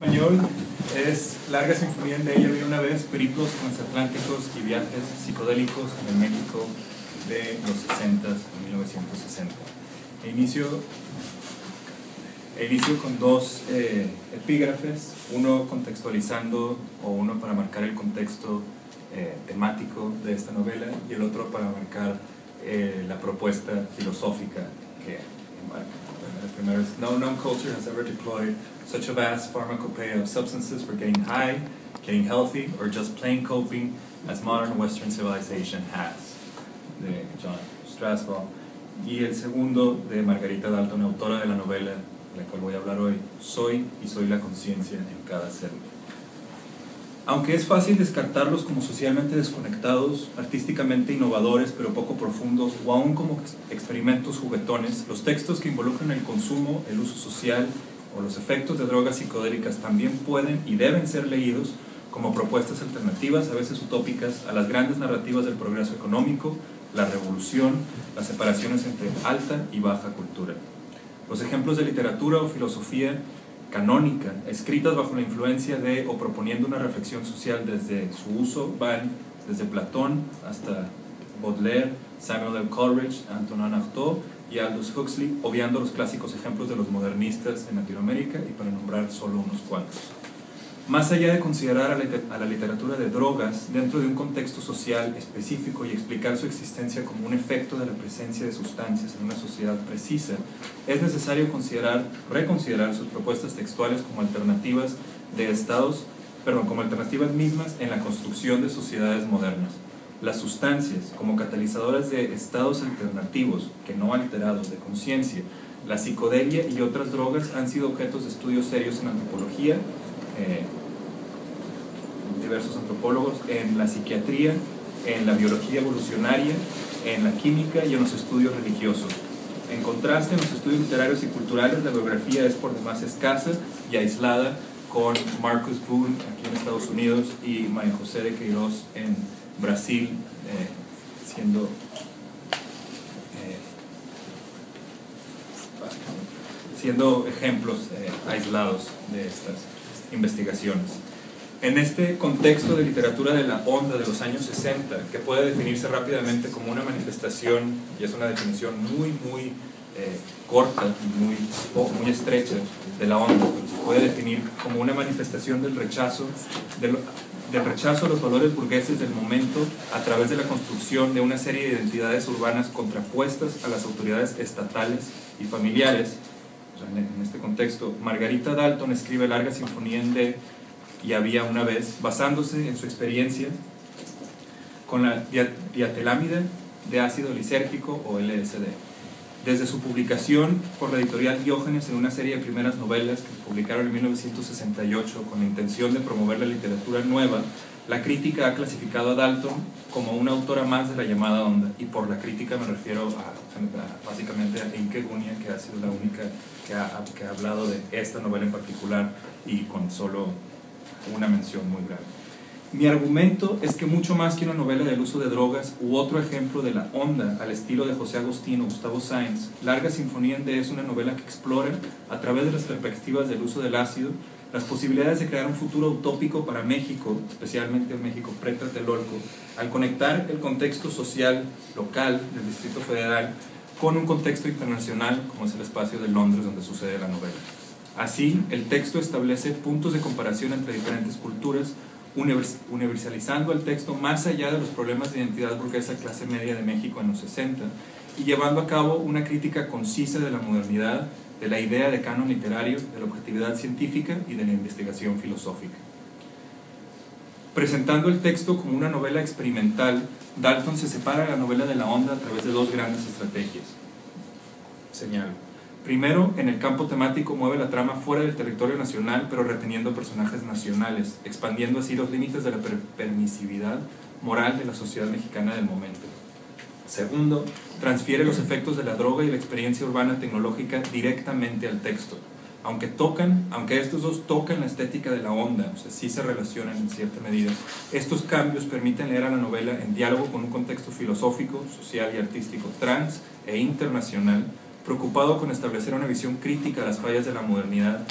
Español es Larga Sinfonía de ella había una vez, periplos transatlánticos y viajes psicodélicos en el México de los 60, 1960. Inicio con dos epígrafes, uno contextualizando o uno para marcar el contexto temático de esta novela y el otro para marcar la propuesta filosófica que embarca. El primero es: No known culture has ever deployed such a vast pharmacopoeia of substances for getting high, getting healthy, or just plain coping as modern Western civilization has, de John Strasbaugh. Y el segundo de Margarita Dalton, autora de la novela de la cual voy a hablar hoy, Soy y soy la conciencia en cada ser. Aunque es fácil descartarlos como socialmente desconectados, artísticamente innovadores pero poco profundos, o aún como experimentos juguetones, los textos que involucran el consumo, el uso social o los efectos de drogas psicodélicas también pueden y deben ser leídos como propuestas alternativas, a veces utópicas, a las grandes narrativas del progreso económico, la revolución, las separaciones entre alta y baja cultura. Los ejemplos de literatura o filosofía canónica, escritas bajo la influencia de o proponiendo una reflexión social desde su uso, van desde Platón hasta Baudelaire, Samuel L. Coleridge, Antonin Artaud y Aldous Huxley, obviando los clásicos ejemplos de los modernistas en Latinoamérica y para nombrar solo unos cuantos. Más allá de considerar a la literatura de drogas dentro de un contexto social específico y explicar su existencia como un efecto de la presencia de sustancias en una sociedad precisa, es necesario reconsiderar sus propuestas textuales como alternativas como alternativas mismas en la construcción de sociedades modernas. Las sustancias como catalizadoras de estados alternativos, que no alterados, de conciencia, la psicodelia y otras drogas han sido objetos de estudios serios en antropología, diversos antropólogos, en la psiquiatría, en la biología evolucionaria, en la química y en los estudios religiosos. En contraste, en los estudios literarios y culturales, la biografía es por demás escasa y aislada, con Marcus Boone aquí en Estados Unidos y María José de Queiroz en Brasil, siendo ejemplos aislados de estas investigaciones. En este contexto de literatura de la onda de los años 60, que puede definirse rápidamente como una manifestación, y es una definición muy corta y muy estrecha de la onda, pero se puede definir como una manifestación del rechazo a los valores burgueses del momento a través de la construcción de una serie de identidades urbanas contrapuestas a las autoridades estatales y familiares. O sea, en este contexto, Margarita Dalton escribe Larga Sinfonía en D y había una vez, basándose en su experiencia con la diatelamida de ácido lisérgico o LSD. Desde su publicación por la editorial Diógenes en una serie de primeras novelas que se publicaron en 1968 con la intención de promover la literatura nueva, la crítica ha clasificado a Dalton como una autora más de la llamada onda, y por la crítica me refiero básicamente a Inke Gunia, que ha sido la única que ha hablado de esta novela en particular y con solo una mención muy breve. Mi argumento es que mucho más que una novela del uso de drogas u otro ejemplo de la onda al estilo de José Agustín o Gustavo Sáenz, Larga Sinfonía en D es una novela que explora, a través de las perspectivas del uso del ácido, las posibilidades de crear un futuro utópico para México, especialmente el México pre-Tlatelolco, al conectar el contexto social local del Distrito Federal con un contexto internacional como es el espacio de Londres donde sucede la novela. Así, el texto establece puntos de comparación entre diferentes culturas, universalizando el texto más allá de los problemas de identidad burguesa clase media de México en los 60 y llevando a cabo una crítica concisa de la modernidad, de la idea de canon literario, de la objetividad científica y de la investigación filosófica. Presentando el texto como una novela experimental, Dalton se separa de la novela de la onda a través de dos grandes estrategias. Señalo. Primero, en el campo temático mueve la trama fuera del territorio nacional, pero reteniendo personajes nacionales, expandiendo así los límites de la permisividad moral de la sociedad mexicana del momento. Segundo, transfiere los efectos de la droga y la experiencia urbana tecnológica directamente al texto. Aunque estos dos tocan la estética de la onda, o sea, sí se relacionan en cierta medida, estos cambios permiten leer a la novela en diálogo con un contexto filosófico, social y artístico trans e internacional, preocupado con establecer una visión crítica de las fallas de la modernidad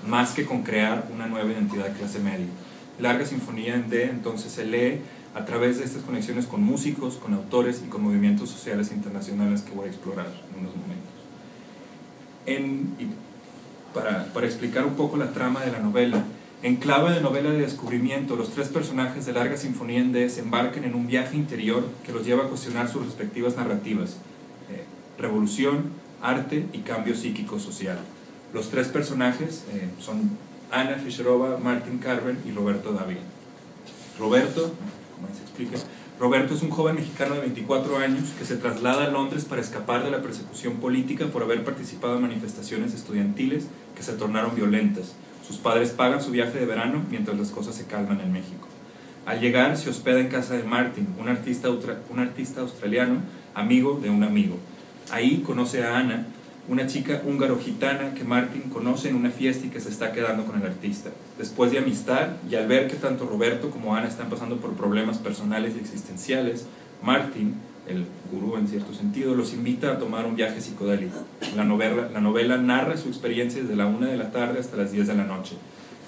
más que con crear una nueva identidad de clase media. Larga Sinfonía en D entonces se lee a través de estas conexiones con músicos, con autores y con movimientos sociales internacionales que voy a explorar en unos momentos. Para explicar un poco la trama de la novela, en clave de novela de descubrimiento, los tres personajes de Larga Sinfonía en D se embarcan en un viaje interior que los lleva a cuestionar sus respectivas narrativas: revolución, arte y cambio psíquico-social. Los tres personajes son Ana Fischerova, Martin Carver y Roberto Dávila. Roberto, como se explica, Roberto es un joven mexicano de 24 años que se traslada a Londres para escapar de la persecución política por haber participado en manifestaciones estudiantiles que se tornaron violentas. Sus padres pagan su viaje de verano mientras las cosas se calman en México. Al llegar se hospeda en casa de Martin, un artista australiano, amigo de un amigo. Ahí conoce a Ana, una chica húngaro-gitana que Martin conoce en una fiesta y que se está quedando con el artista. Después de amistad y al ver que tanto Roberto como Ana están pasando por problemas personales y existenciales, Martin, el gurú en cierto sentido, los invita a tomar un viaje psicodélico. La novela narra su experiencia desde la 1 de la tarde hasta las 10 de la noche.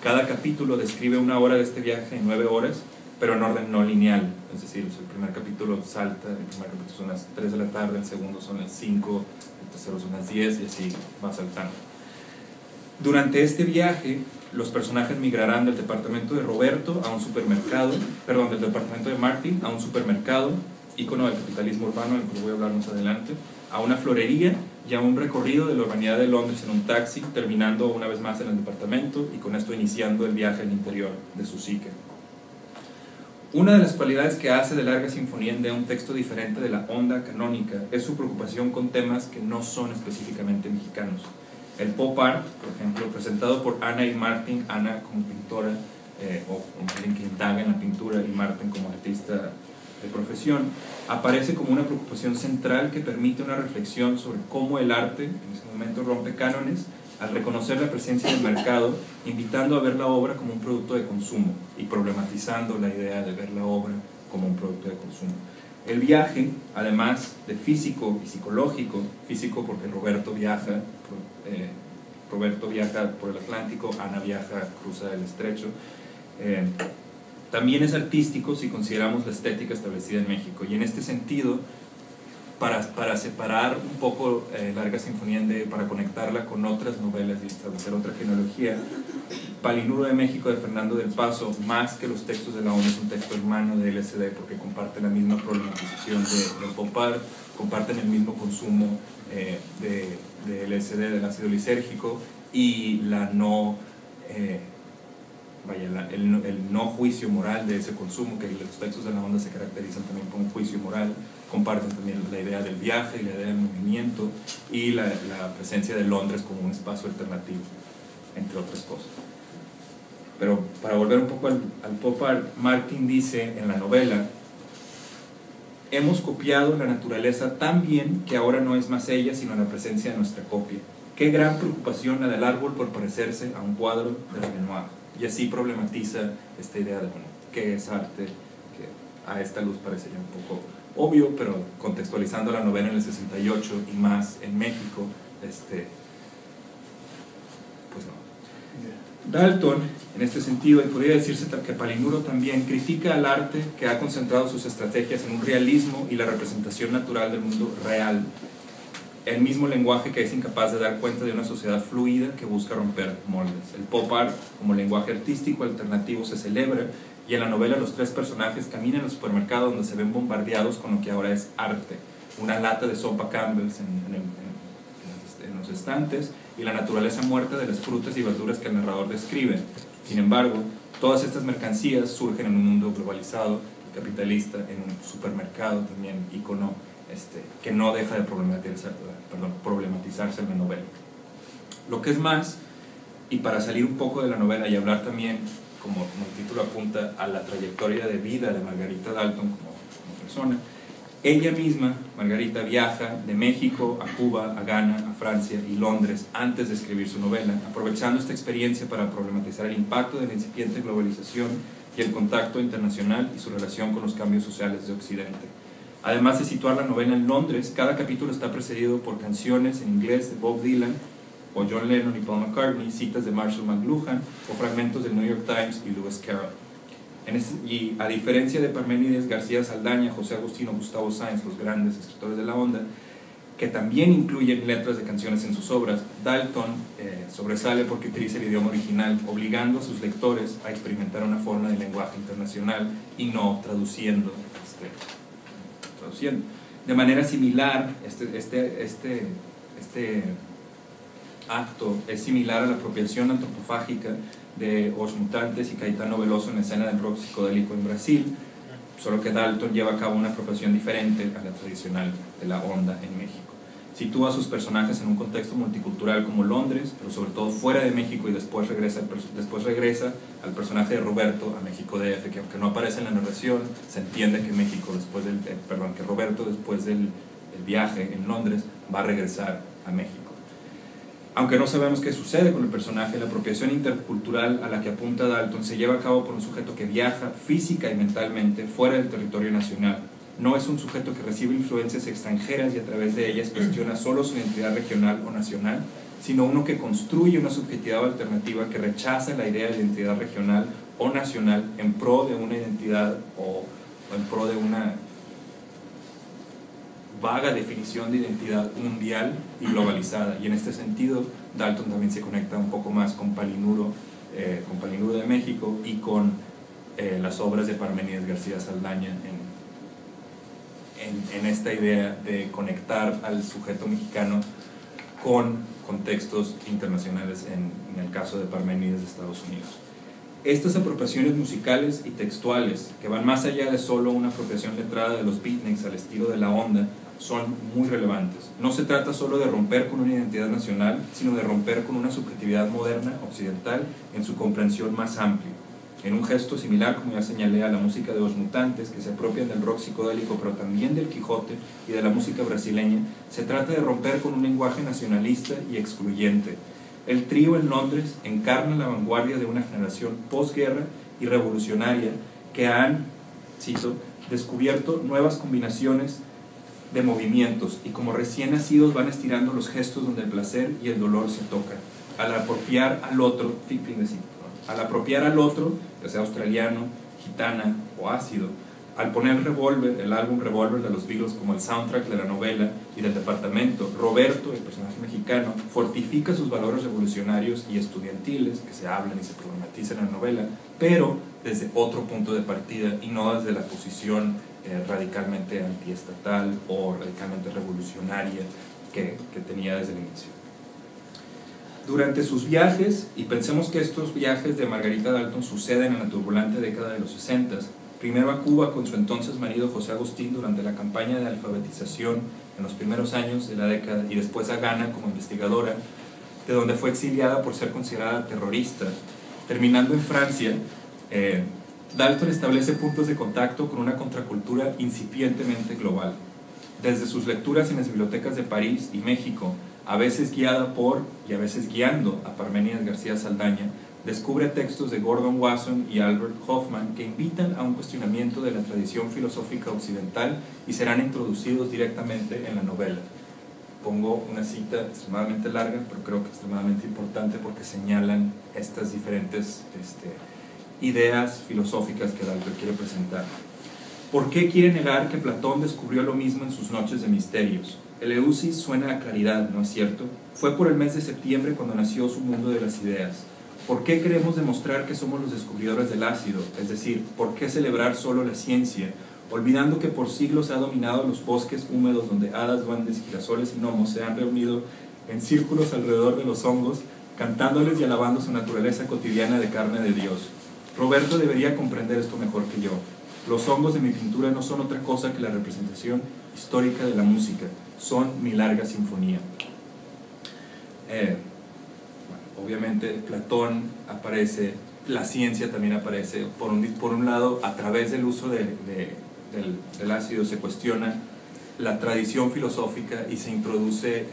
Cada capítulo describe una hora de este viaje en 9 horas, pero en orden no lineal. Es decir, el primer capítulo salta, el primer capítulo son las 3 de la tarde, el segundo son las 5, el tercero son las 10 y así va saltando. Durante este viaje, los personajes migrarán del departamento de Roberto a un supermercado, perdón, del departamento de Martin a un supermercado, ícono del capitalismo urbano, del que voy a hablar más adelante, a una florería y a un recorrido de la urbanidad de Londres en un taxi, terminando una vez más en el departamento y con esto iniciando el viaje al interior de su psique. Una de las cualidades que hace de Larga Sinfonía en D un texto diferente de la onda canónica es su preocupación con temas que no son específicamente mexicanos. El pop art, por ejemplo, presentado por Ana y Martin, Ana como pintora o como alguien que indaga en la pintura y Martin como artista de profesión, aparece como una preocupación central que permite una reflexión sobre cómo el arte en ese momento rompe cánones al reconocer la presencia del mercado, invitando a ver la obra como un producto de consumo y problematizando la idea de ver la obra como un producto de consumo. El viaje, además de físico y psicológico, físico porque Roberto viaja por el Atlántico, Ana viaja, cruza el estrecho, también es artístico si consideramos la estética establecida en México. Y en este sentido, para separar un poco Larga Sinfonía en D, para conectarla con otras novelas y establecer otra genealogía, Palinuro de México de Fernando del Paso, más que los textos de la ONU, es un texto hermano de LSD porque comparte la misma problematización del pop art, comparten el mismo consumo de LSD, del ácido lisérgico, y la no... el no juicio moral de ese consumo, que los textos de la onda se caracterizan también por un juicio moral. Comparten también la idea del viaje, la idea del movimiento y la presencia de Londres como un espacio alternativo, entre otras cosas. Pero para volver un poco al pop art, Martin dice en la novela: hemos copiado la naturaleza tan bien que ahora no es más ella sino la presencia de nuestra copia. Qué gran preocupación la del árbol por parecerse a un cuadro de Renoir. Y así problematiza esta idea de, bueno, qué es arte, que a esta luz parecería un poco obvio, pero contextualizando la novela en el 68 y más en México, pues no. Dalton, en este sentido, y podría decirse que Palinuro también critica al arte que ha concentrado sus estrategias en un realismo y la representación natural del mundo real, el mismo lenguaje que es incapaz de dar cuenta de una sociedad fluida que busca romper moldes. El pop art como lenguaje artístico alternativo se celebra, y en la novela los tres personajes caminan al supermercado donde se ven bombardeados con lo que ahora es arte: una lata de sopa Campbell's en los estantes y la naturaleza muerta de las frutas y verduras que el narrador describe. Sin embargo, todas estas mercancías surgen en un mundo globalizado y capitalista, en un supermercado también ícono que no deja de problematizarse en la novela. Lo que es más, y para salir un poco de la novela y hablar también, como el título apunta, a la trayectoria de vida de Margarita Dalton como persona, ella misma, Margarita, viaja de México a Cuba, a Ghana, a Francia y Londres antes de escribir su novela, aprovechando esta experiencia para problematizar el impacto de la incipiente globalización y el contacto internacional y su relación con los cambios sociales de Occidente. Además de situar la novela en Londres, cada capítulo está precedido por canciones en inglés de Bob Dylan o John Lennon y Paul McCartney, citas de Marshall McLuhan o fragmentos del New York Times y Lewis Carroll. Y a diferencia de Parménides García Saldaña, José Agustín o Gustavo Sáenz, los grandes escritores de la onda, que también incluyen letras de canciones en sus obras, Dalton sobresale porque utiliza el idioma original, obligando a sus lectores a experimentar una forma de lenguaje internacional y no traduciendo. De manera similar, este acto es similar a la apropiación antropofágica de Os Mutantes y Caetano Veloso en la escena del rock psicodélico en Brasil, solo que Dalton lleva a cabo una apropiación diferente a la tradicional de la onda en México. Sitúa a sus personajes en un contexto multicultural como Londres, pero sobre todo fuera de México, y después regresa al personaje de Roberto a México DF, que aunque no aparece en la narración, se entiende que que Roberto después del viaje en Londres va a regresar a México. Aunque no sabemos qué sucede con el personaje, la apropiación intercultural a la que apunta Dalton se lleva a cabo por un sujeto que viaja física y mentalmente fuera del territorio nacional. No es un sujeto que recibe influencias extranjeras y a través de ellas cuestiona solo su identidad regional o nacional, sino uno que construye una subjetividad alternativa que rechaza la idea de identidad regional o nacional en pro de una identidad o en pro de una vaga definición de identidad mundial y globalizada. Y en este sentido, Dalton también se conecta un poco más con Palinuro de México y con las obras de Parménides García Saldaña en esta idea de conectar al sujeto mexicano con contextos internacionales, en el caso de Parménides de Estados Unidos. Estas apropiaciones musicales y textuales, que van más allá de solo una apropiación letrada de los beatniks al estilo de la onda, son muy relevantes. No se trata solo de romper con una identidad nacional, sino de romper con una subjetividad moderna, occidental, en su comprensión más amplia. En un gesto similar, como ya señalé, a la música de Os Mutantes, que se apropian del rock psicodélico, pero también del Quijote y de la música brasileña, se trata de romper con un lenguaje nacionalista y excluyente. El trío en Londres encarna la vanguardia de una generación posguerra y revolucionaria que han, cito, descubierto nuevas combinaciones de movimientos y como recién nacidos van estirando los gestos donde el placer y el dolor se tocan. Al apropiar al otro, ya sea australiano, gitana o ácido, al poner Revolver, el álbum Revolver de los Beatles, como el soundtrack de la novela y del departamento, Roberto, el personaje mexicano, fortifica sus valores revolucionarios y estudiantiles, que se hablan y se problematizan en la novela, pero desde otro punto de partida y no desde la posición radicalmente antiestatal o radicalmente revolucionaria que tenía desde el inicio. Durante sus viajes, y pensemos que estos viajes de Margarita Dalton suceden en la turbulenta década de los 60, primero a Cuba con su entonces marido José Agustín durante la campaña de alfabetización en los primeros años de la década, y después a Ghana como investigadora, de donde fue exiliada por ser considerada terrorista. Terminando en Francia, Dalton establece puntos de contacto con una contracultura incipientemente global. Desde sus lecturas en las bibliotecas de París y México, a veces guiada por y a veces guiando a Parménides García Saldaña, descubre textos de Gordon Wasson y Albert Hoffman que invitan a un cuestionamiento de la tradición filosófica occidental y serán introducidos directamente en la novela. Pongo una cita extremadamente larga, pero creo que extremadamente importante porque señalan estas diferentes ideas filosóficas que Dalton quiere presentar. ¿Por qué quiere negar que Platón descubrió lo mismo en sus noches de misterios? Eleusis suena a claridad, ¿no es cierto? Fue por el mes de septiembre cuando nació su mundo de las ideas. ¿Por qué queremos demostrar que somos los descubridores del ácido? Es decir, ¿por qué celebrar solo la ciencia, olvidando que por siglos ha dominado los bosques húmedos donde hadas, duendes, girasoles y gnomos se han reunido en círculos alrededor de los hongos, cantándoles y alabando su naturaleza cotidiana de carne de Dios? Roberto debería comprender esto mejor que yo. Los hongos de mi pintura no son otra cosa que la representación histórica de la música, son mi larga sinfonía. Obviamente Platón aparece, la ciencia también aparece, por un lado a través del uso del ácido se cuestiona la tradición filosófica y se introduce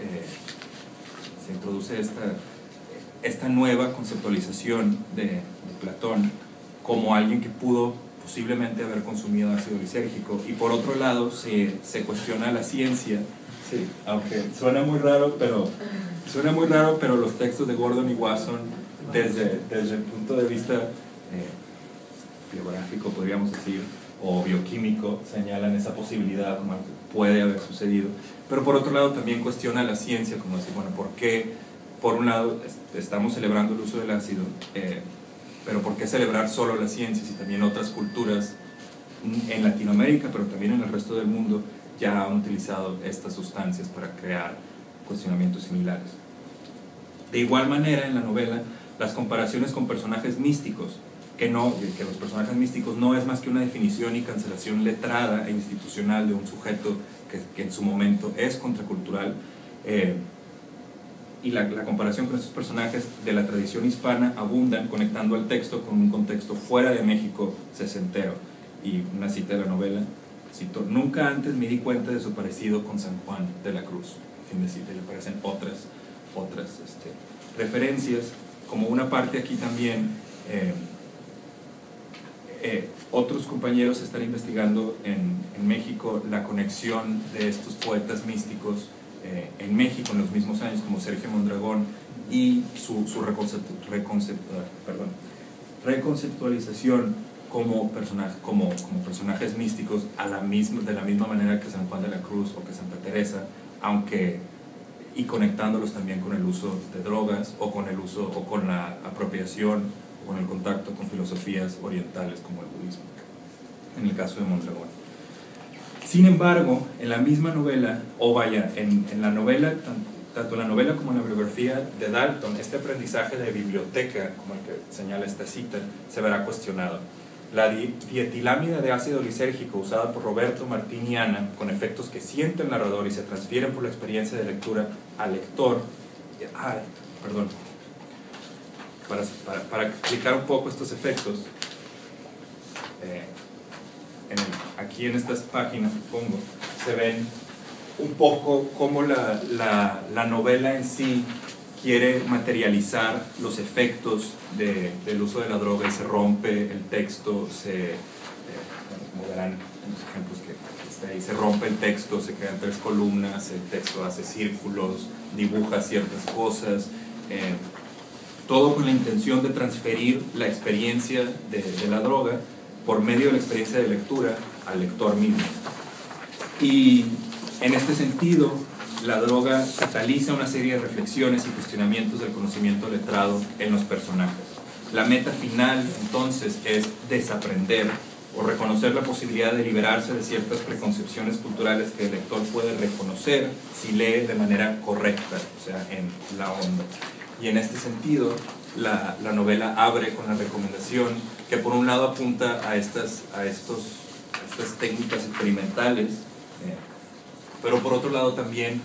esta nueva conceptualización de Platón como alguien que pudo posiblemente haber consumido ácido lisérgico, y por otro lado se cuestiona la ciencia, Sí, aunque suena muy raro, pero los textos de Gordon y Wasson, desde el punto de vista biográfico, podríamos decir, o bioquímico, señalan esa posibilidad como que puede haber sucedido. Pero por otro lado también cuestiona la ciencia, como decir, bueno, ¿por qué, por un lado, estamos celebrando el uso del ácido, pero por qué celebrar solo la ciencia si también otras culturas en Latinoamérica, pero también en el resto del mundo, ya han utilizado estas sustancias para crear cuestionamientos similares? De igual manera, en la novela, las comparaciones con personajes místicos, que los personajes místicos no es más que una definición y cancelación letrada e institucional de un sujeto que en su momento es contracultural, y la comparación con estos personajes de la tradición hispana abundan, conectando al texto con un contexto fuera de México sesentero. Y una cita de la novela, cito: nunca antes me di cuenta de su parecido con San Juan de la Cruz. Fin de cita. Y aparecen otras referencias, como una parte aquí también. Otros compañeros están investigando en México la conexión de estos poetas místicos en México en los mismos años, como Sergio Mondragón, y su reconceptualización como personajes místicos de la misma manera que San Juan de la Cruz o que Santa Teresa, y conectándolos también con el uso de drogas o con la apropiación, con el contacto con filosofías orientales como el budismo, en el caso de Mondragón. Sin embargo, en la misma novela, en la novela, tanto en la novela como en la biografía de Dalton, este aprendizaje de biblioteca, como el que señala esta cita, se verá cuestionado. La dietilamida de ácido lisérgico usada por Roberto, Martín y Ana, con efectos que siente el narrador y se transfieren por la experiencia de lectura al lector. Para explicar un poco estos efectos, aquí en estas páginas, supongo, se ven un poco cómo la novela en sí quiere materializar los efectos del uso de la droga, y se rompe el texto, como verán en los ejemplos que está ahí, se rompe el texto, se crean 3 columnas, el texto hace círculos, dibuja ciertas cosas, todo con la intención de transferir la experiencia de la droga por medio de la experiencia de lectura al lector mismo. Y en este sentido, la droga cataliza una serie de reflexiones y cuestionamientos del conocimiento letrado en los personajes. La meta final, entonces, es desaprender o reconocer la posibilidad de liberarse de ciertas preconcepciones culturales que el lector puede reconocer si lee de manera correcta, o sea, en la onda. Y en este sentido, la novela abre con la recomendación que por un lado apunta a estas técnicas experimentales, pero por otro lado también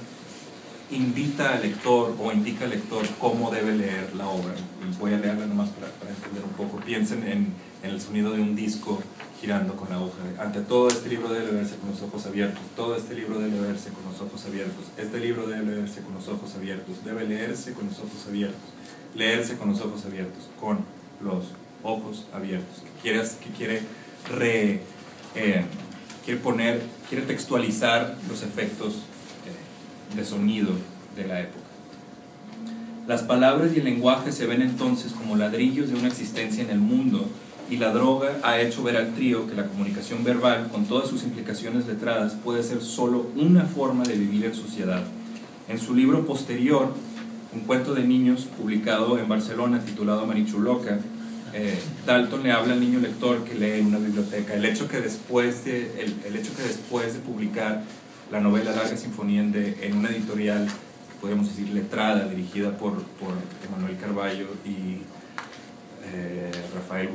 invita al lector o indica al lector cómo debe leer la obra. Y voy a leerla nomás para entender un poco. Piensen en el sonido de un disco girando con la aguja. Ante todo, este libro debe leerse con los ojos abiertos. Todo este libro debe leerse con los ojos abiertos. Este libro debe leerse con los ojos abiertos. Debe leerse con los ojos abiertos. Leerse con los ojos abiertos. Con los ojos abiertos. Quiere textualizar los efectos de sonido de la época. Las palabras y el lenguaje se ven entonces como ladrillos de una existencia en el mundo, y la droga ha hecho ver al trío que la comunicación verbal, con todas sus implicaciones letradas, puede ser solo una forma de vivir en sociedad. En su libro posterior, un cuento de niños publicado en Barcelona titulado Marichuloca, Dalton le habla al niño lector que lee en una biblioteca. El hecho que después de publicar la novela Larga Sinfonía en una editorial, podríamos decir letrada, dirigida por Emanuel Carballo y Rafael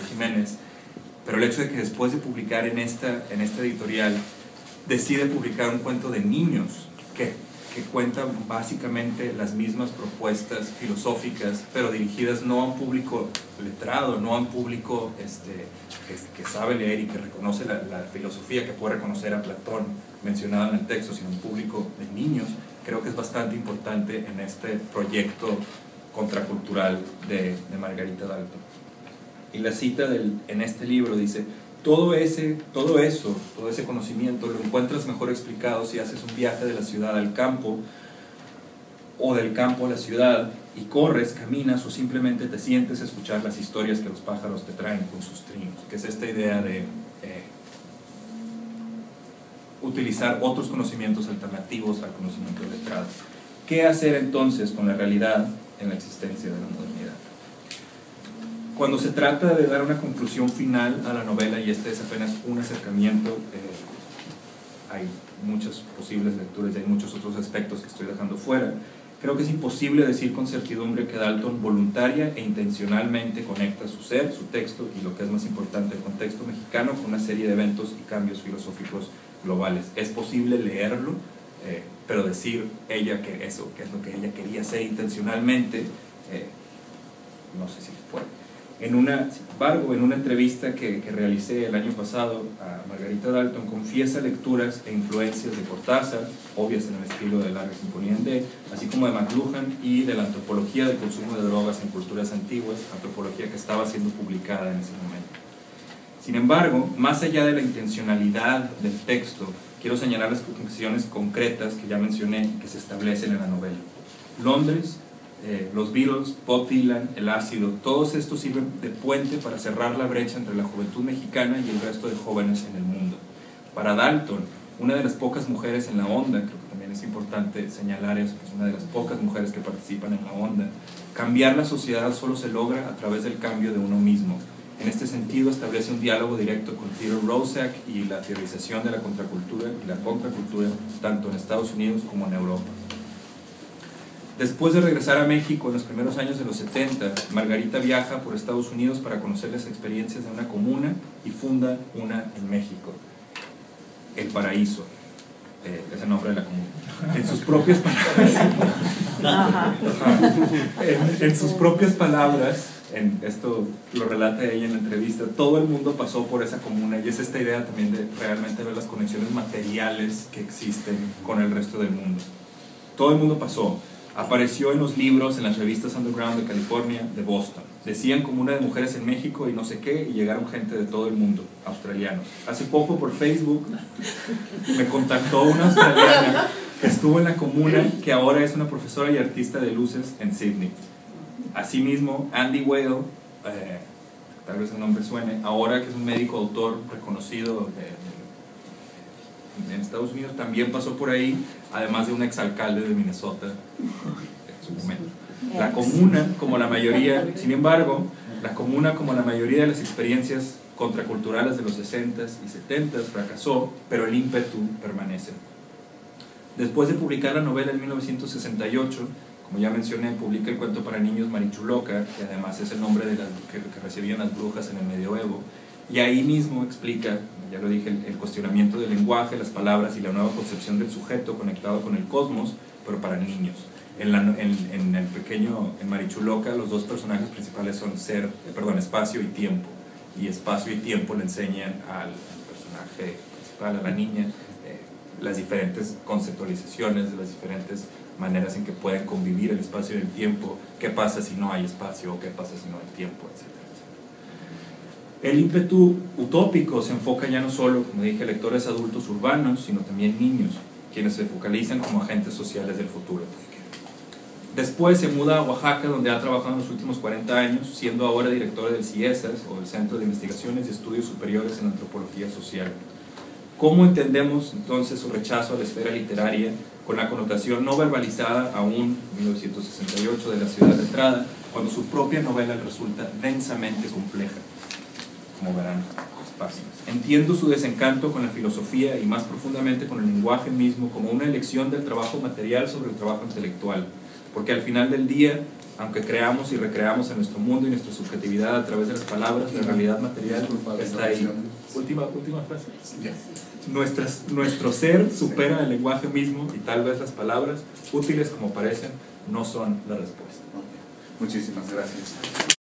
Jiménez, pero el hecho de que después de publicar en esta editorial decide publicar un cuento de niños que cuenta básicamente las mismas propuestas filosóficas, pero dirigidas no a un público letrado, no a un público que sabe leer y que reconoce la filosofía, que puede reconocer a Platón mencionado en el texto, sino un público de niños. Creo que es bastante importante en este proyecto contracultural de Margarita Dalton. Y la cita en este libro dice: todo ese conocimiento lo encuentras mejor explicado si haces un viaje de la ciudad al campo, o del campo a la ciudad, y corres, caminas o simplemente te sientes a escuchar las historias que los pájaros te traen con sus trinos, que es esta idea de utilizar otros conocimientos alternativos al conocimiento letrado. ¿Qué hacer entonces con la realidad en la existencia de la modernidad? Cuando se trata de dar una conclusión final a la novela, y este es apenas un acercamiento, hay muchas posibles lecturas y hay muchos otros aspectos que estoy dejando fuera, creo que es imposible decir con certidumbre que Dalton voluntaria e intencionalmente conecta su ser, su texto y, lo que es más importante, el contexto mexicano con una serie de eventos y cambios filosóficos globales. Es posible leerlo, pero decir ella que eso, que es lo que ella quería hacer intencionalmente, no sé si se puede. Sin embargo, en una entrevista que realicé el año pasado a Margarita Dalton, confiesa lecturas e influencias de Cortázar, obvias en el estilo de Larga Sinfonía en D, así como de McLuhan y de la antropología del consumo de drogas en culturas antiguas, antropología que estaba siendo publicada en ese momento. Sin embargo, más allá de la intencionalidad del texto, quiero señalar las conclusiones concretas que ya mencioné y que se establecen en la novela. Londres, los Beatles, Bob Dylan, el ácido, todos estos sirven de puente para cerrar la brecha entre la juventud mexicana y el resto de jóvenes en el mundo. Para Dalton, una de las pocas mujeres en la onda, creo que también es importante señalar eso, que es una de las pocas mujeres que participan en la onda, cambiar la sociedad solo se logra a través del cambio de uno mismo. En este sentido, establece un diálogo directo con Theodore Roszak y la teorización de la contracultura y la contracultura, tanto en Estados Unidos como en Europa. Después de regresar a México en los primeros años de los 70, Margarita viaja por Estados Unidos para conocer las experiencias de una comuna y funda una en México, El Paraíso, es el nombre de la comuna. En sus propias palabras, en sus propias palabras, esto lo relata ella en la entrevista, todo el mundo pasó por esa comuna, y es esta idea también de realmente ver las conexiones materiales que existen con el resto del mundo. Todo el mundo pasó. Apareció en los libros, en las revistas underground de California, de Boston. Decían comuna de mujeres en México y no sé qué, y llegaron gente de todo el mundo, australianos. Hace poco por Facebook me contactó una australiana que estuvo en la comuna, que ahora es una profesora y artista de luces en Sydney. Asimismo, Andy Whale, tal vez el nombre suene, ahora que es un médico autor reconocido en Estados Unidos, también pasó por ahí, además de un exalcalde de Minnesota en su momento. La comuna, como la mayoría, sin embargo, la comuna, como la mayoría de las experiencias contraculturales de los 60s y 70s, fracasó, pero el ímpetu permanece. Después de publicar la novela en 1968, como ya mencioné, publica el cuento para niños Marichuloca, que además es el nombre de que recibían las brujas en el medioevo, y ahí mismo explica, ya lo dije, el cuestionamiento del lenguaje, las palabras y la nueva concepción del sujeto conectado con el cosmos, pero para niños. En Marichuloca, los dos personajes principales son espacio y tiempo, y espacio y tiempo le enseñan al personaje principal, a la niña, las diferentes conceptualizaciones, las diferentes maneras en que pueden convivir el espacio y el tiempo, qué pasa si no hay espacio o qué pasa si no hay tiempo, etc. El ímpetu utópico se enfoca ya no solo, como dije, a lectores adultos urbanos, sino también niños, quienes se focalizan como agentes sociales del futuro. Después se muda a Oaxaca, donde ha trabajado en los últimos 40 años, siendo ahora directora del CIESAS, o el Centro de Investigaciones y Estudios Superiores en Antropología Social. ¿Cómo entendemos entonces su rechazo a la esfera literaria con la connotación no verbalizada aún en 1968 de la ciudad letrada, cuando su propia novela resulta densamente compleja, como verán las páginas? Entiendo su desencanto con la filosofía y más profundamente con el lenguaje mismo como una elección del trabajo material sobre el trabajo intelectual, porque al final del día, aunque creamos y recreamos en nuestro mundo y nuestra subjetividad a través de las palabras, la realidad material está ahí. Última frase. Nuestro ser supera el lenguaje mismo, y tal vez las palabras, útiles como parecen, no son la respuesta. Muchísimas gracias.